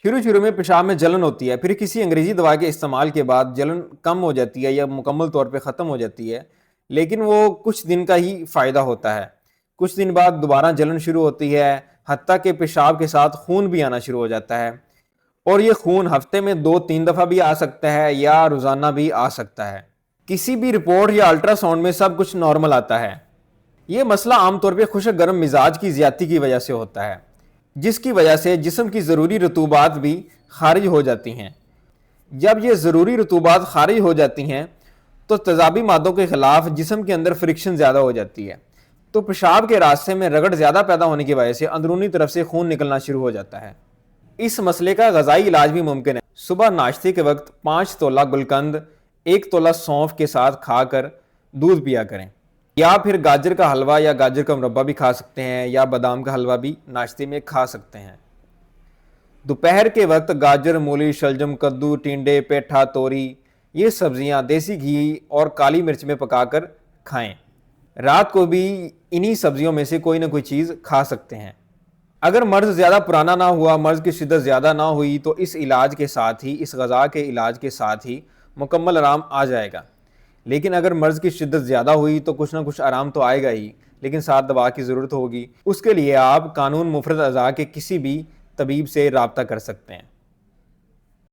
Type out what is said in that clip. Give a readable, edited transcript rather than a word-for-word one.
شروع میں پیشاب میں جلن ہوتی ہے، پھر کسی انگریزی دوا کے استعمال کے بعد جلن کم ہو جاتی ہے یا مکمل طور پہ ختم ہو جاتی ہے، لیکن وہ کچھ دن کا ہی فائدہ ہوتا ہے۔ کچھ دن بعد دوبارہ جلن شروع ہوتی ہے، حتیٰ کہ پیشاب کے ساتھ خون بھی آنا شروع ہو جاتا ہے، اور یہ خون ہفتے میں 2-3 دفعہ بھی آ سکتا ہے یا روزانہ بھی آ سکتا ہے۔ کسی بھی رپورٹ یا الٹرا ساؤنڈ میں سب کچھ نارمل آتا ہے۔ یہ مسئلہ عام طور پہ خشک گرم مزاج کی زیادتی کی وجہ سے ہوتا ہے، جس کی وجہ سے جسم کی ضروری رطوبات بھی خارج ہو جاتی ہیں۔ جب یہ ضروری رطوبات خارج ہو جاتی ہیں تو تیزابی مادوں کے خلاف جسم کے اندر فرکشن زیادہ ہو جاتی ہے، تو پیشاب کے راستے میں رگڑ زیادہ پیدا ہونے کی وجہ سے اندرونی طرف سے خون نکلنا شروع ہو جاتا ہے۔ اس مسئلے کا غذائی علاج بھی ممکن ہے۔ صبح ناشتے کے وقت 5 تولہ گلقند 1 تولہ سونف کے ساتھ کھا کر دودھ پیا کریں، یا پھر گاجر کا حلوہ یا گاجر کا مربع بھی کھا سکتے ہیں، یا بادام کا حلوہ بھی ناشتے میں کھا سکتے ہیں۔ دوپہر کے وقت گاجر، مولی، شلجم، کدو، ٹینڈے، پیٹھا، توری، یہ سبزیاں دیسی گھی اور کالی مرچ میں پکا کر کھائیں۔ رات کو بھی انہی سبزیوں میں سے کوئی نہ کوئی چیز کھا سکتے ہیں۔ اگر مرض زیادہ پرانا نہ ہوا، مرض کی شدت زیادہ نہ ہوئی، تو اس علاج کے ساتھ ہی، اس غذا کے علاج کے ساتھ ہی مکمل آرام آ جائے گا۔ لیکن اگر مرض کی شدت زیادہ ہوئی تو کچھ نہ کچھ آرام تو آئے گا ہی، لیکن ساتھ دوا کی ضرورت ہوگی۔ اس کے لیے آپ قانون مفرد اعضاء کے کسی بھی طبیب سے رابطہ کر سکتے ہیں۔